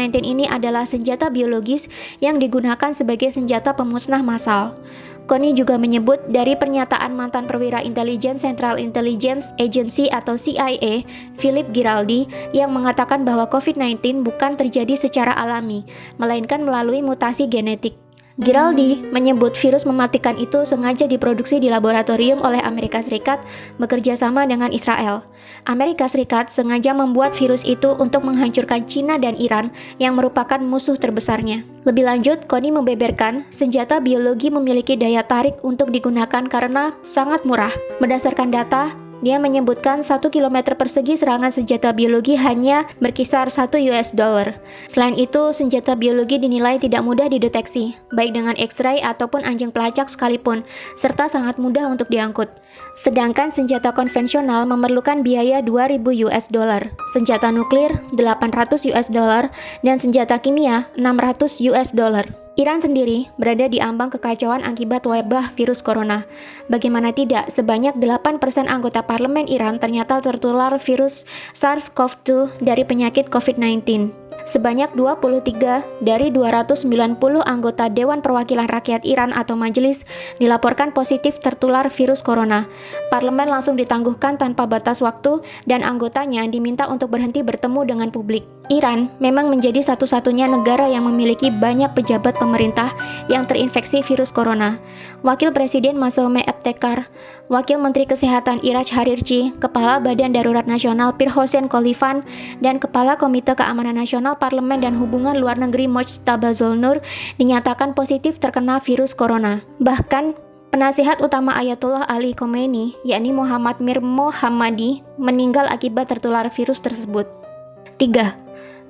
COVID-19 ini adalah senjata biologis yang digunakan sebagai senjata pemusnah massal. Connie juga menyebut dari pernyataan mantan perwira intelijen Central Intelligence Agency atau CIA, Philip Giraldi, yang mengatakan bahwa COVID-19 bukan terjadi secara alami, melainkan melalui mutasi genetik. Giraldi menyebut virus mematikan itu sengaja diproduksi di laboratorium oleh Amerika Serikat bekerja sama dengan Israel. Amerika Serikat sengaja membuat virus itu untuk menghancurkan China dan Iran yang merupakan musuh terbesarnya. Lebih lanjut, Connie membeberkan senjata biologi memiliki daya tarik untuk digunakan karena sangat murah. Berdasarkan data, dia menyebutkan 1 km persegi serangan senjata biologi hanya berkisar $1. Selain itu, senjata biologi dinilai tidak mudah dideteksi, baik dengan X-ray ataupun anjing pelacak sekalipun, serta sangat mudah untuk diangkut. Sedangkan senjata konvensional memerlukan biaya $2.000, senjata nuklir $800, dan senjata kimia $600. Iran sendiri berada di ambang kekacauan akibat wabah virus corona. Bagaimana tidak, sebanyak 8% anggota parlemen Iran ternyata tertular virus SARS-CoV-2 dari penyakit COVID-19. Sebanyak 23 dari 290 anggota Dewan Perwakilan Rakyat Iran atau majelis dilaporkan positif tertular virus corona. Parlemen langsung ditangguhkan tanpa batas waktu dan anggotanya diminta untuk berhenti bertemu dengan publik. Iran memang menjadi satu-satunya negara yang memiliki banyak pejabat pemerintah yang terinfeksi virus corona. Wakil Presiden Masoumeh Ebtekar, Wakil Menteri Kesehatan Iraj Harirchi, Kepala Badan Darurat Nasional Pirhossein Kolifan, dan Kepala Komite Keamanan Nasional Parlemen dan Hubungan Luar Negeri Mojtaba Zolnur dinyatakan positif terkena virus corona. Bahkan, penasihat utama Ayatollah Ali Khomeini, yakni Muhammad Mir Mohammadi, meninggal akibat tertular virus tersebut. 3.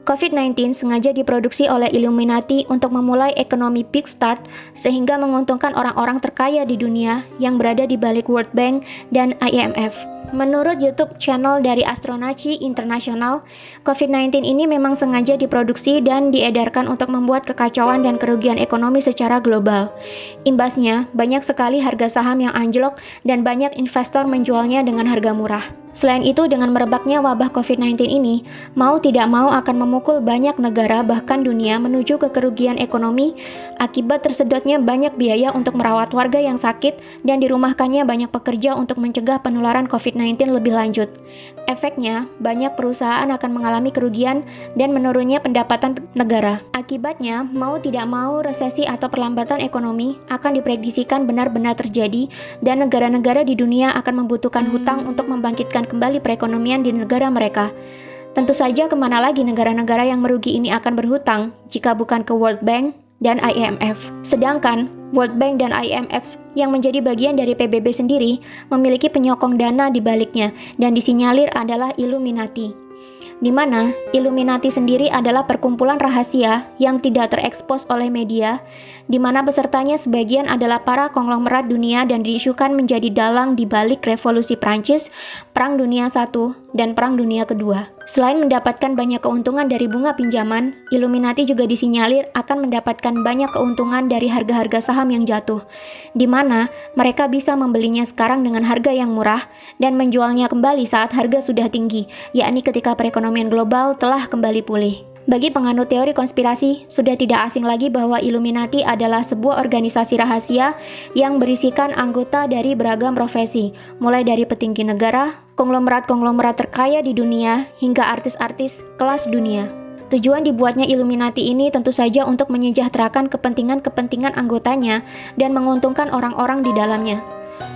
COVID-19 sengaja diproduksi oleh Illuminati untuk memulai ekonomi Big Start sehingga menguntungkan orang-orang terkaya di dunia yang berada di balik World Bank dan IMF. Menurut YouTube channel dari Astronaci International, COVID-19 ini memang sengaja diproduksi dan diedarkan untuk membuat kekacauan dan kerugian ekonomi secara global. Imbasnya, banyak sekali harga saham yang anjlok dan banyak investor menjualnya dengan harga murah. Selain itu, dengan merebaknya wabah COVID-19 ini, mau tidak mau akan memukul banyak negara bahkan dunia menuju ke kerugian ekonomi akibat tersedotnya banyak biaya untuk merawat warga yang sakit dan dirumahkannya banyak pekerja untuk mencegah penularan COVID-19 lebih lanjut. Efeknya, banyak perusahaan akan mengalami kerugian dan menurunnya pendapatan negara. Akibatnya, mau tidak mau resesi atau perlambatan ekonomi akan diprediksikan benar-benar terjadi dan negara-negara di dunia akan membutuhkan hutang untuk membangkitkan kembali perekonomian di negara mereka. Tentu saja kemana lagi negara-negara yang merugi ini akan berhutang jika bukan ke World Bank dan IMF. Sedangkan World Bank dan IMF yang menjadi bagian dari PBB sendiri memiliki penyokong dana di baliknya dan disinyalir adalah Illuminati. Di mana Illuminati sendiri adalah perkumpulan rahasia yang tidak terekspos oleh media, di mana pesertanya sebagian adalah para konglomerat dunia dan diisukan menjadi dalang di balik revolusi Prancis, Perang Dunia I, dan Perang Dunia Kedua. Selain mendapatkan banyak keuntungan dari bunga pinjaman, Illuminati juga disinyalir akan mendapatkan banyak keuntungan dari harga-harga saham yang jatuh, di mana mereka bisa membelinya sekarang dengan harga yang murah dan menjualnya kembali saat harga sudah tinggi, yakni ketika perekonomian global telah kembali pulih. Bagi penganut teori konspirasi, sudah tidak asing lagi bahwa Illuminati adalah sebuah organisasi rahasia yang berisikan anggota dari beragam profesi, mulai dari petinggi negara, konglomerat-konglomerat terkaya di dunia, hingga artis-artis kelas dunia. Tujuan dibuatnya Illuminati ini tentu saja untuk menyejahterakan kepentingan-kepentingan anggotanya dan menguntungkan orang-orang di dalamnya.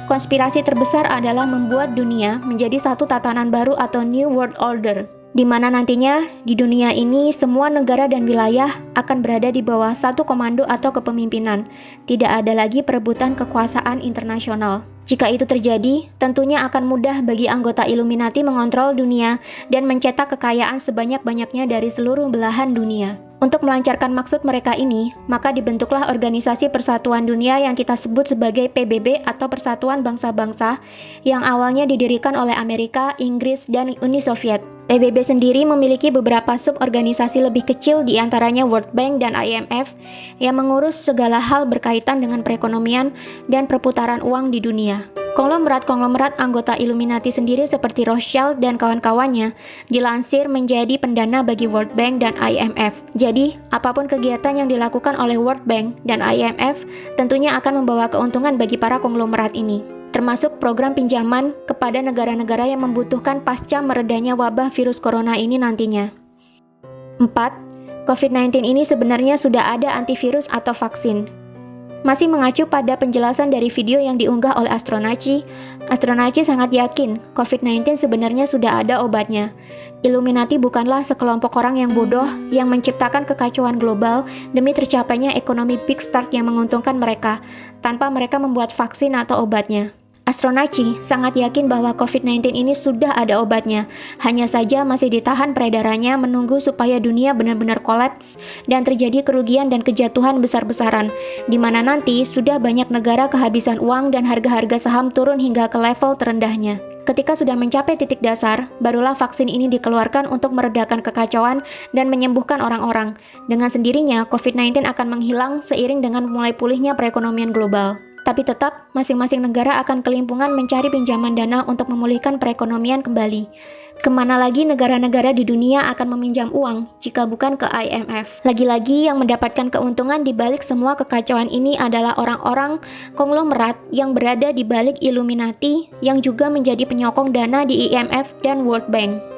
Konspirasi terbesar adalah membuat dunia menjadi satu tatanan baru atau New World Order, di mana nantinya di dunia ini semua negara dan wilayah akan berada di bawah satu komando atau kepemimpinan. Tidak ada lagi perebutan kekuasaan internasional. Jika itu terjadi, tentunya akan mudah bagi anggota Illuminati mengontrol dunia dan mencetak kekayaan sebanyak-banyaknya dari seluruh belahan dunia. Untuk melancarkan maksud mereka ini, maka dibentuklah Organisasi Persatuan Dunia yang kita sebut sebagai PBB atau Persatuan Bangsa-Bangsa yang awalnya didirikan oleh Amerika, Inggris, dan Uni Soviet. PBB sendiri memiliki beberapa suborganisasi lebih kecil, di antaranya World Bank dan IMF, yang mengurus segala hal berkaitan dengan perekonomian dan perputaran uang di dunia. Konglomerat-konglomerat anggota Illuminati sendiri seperti Rothschild dan kawan-kawannya dilansir menjadi pendana bagi World Bank dan IMF. Jadi, apapun kegiatan yang dilakukan oleh World Bank dan IMF tentunya akan membawa keuntungan bagi para konglomerat ini, termasuk program pinjaman kepada negara-negara yang membutuhkan pasca meredanya wabah virus corona ini nantinya. 4. COVID-19 ini sebenarnya sudah ada antivirus atau vaksin. Masih mengacu pada penjelasan dari video yang diunggah oleh Astronaci sangat yakin COVID-19 sebenarnya sudah ada obatnya. Illuminati bukanlah sekelompok orang yang bodoh yang menciptakan kekacauan global demi tercapainya ekonomi big start yang menguntungkan mereka, tanpa mereka membuat vaksin atau obatnya. Astronaci sangat yakin bahwa COVID-19 ini sudah ada obatnya, hanya saja masih ditahan peredarannya menunggu supaya dunia benar-benar kolaps dan terjadi kerugian dan kejatuhan besar-besaran, di mana nanti sudah banyak negara kehabisan uang dan harga-harga saham turun hingga ke level terendahnya. Ketika sudah mencapai titik dasar, barulah vaksin ini dikeluarkan untuk meredakan kekacauan dan menyembuhkan orang-orang. Dengan sendirinya, COVID-19 akan menghilang seiring dengan mulai pulihnya perekonomian global. Tapi tetap, masing-masing negara akan kelimpungan mencari pinjaman dana untuk memulihkan perekonomian kembali. Kemana lagi negara-negara di dunia akan meminjam uang jika bukan ke IMF? Lagi-lagi yang mendapatkan keuntungan di balik semua kekacauan ini adalah orang-orang konglomerat yang berada di balik Illuminati yang juga menjadi penyokong dana di IMF dan World Bank.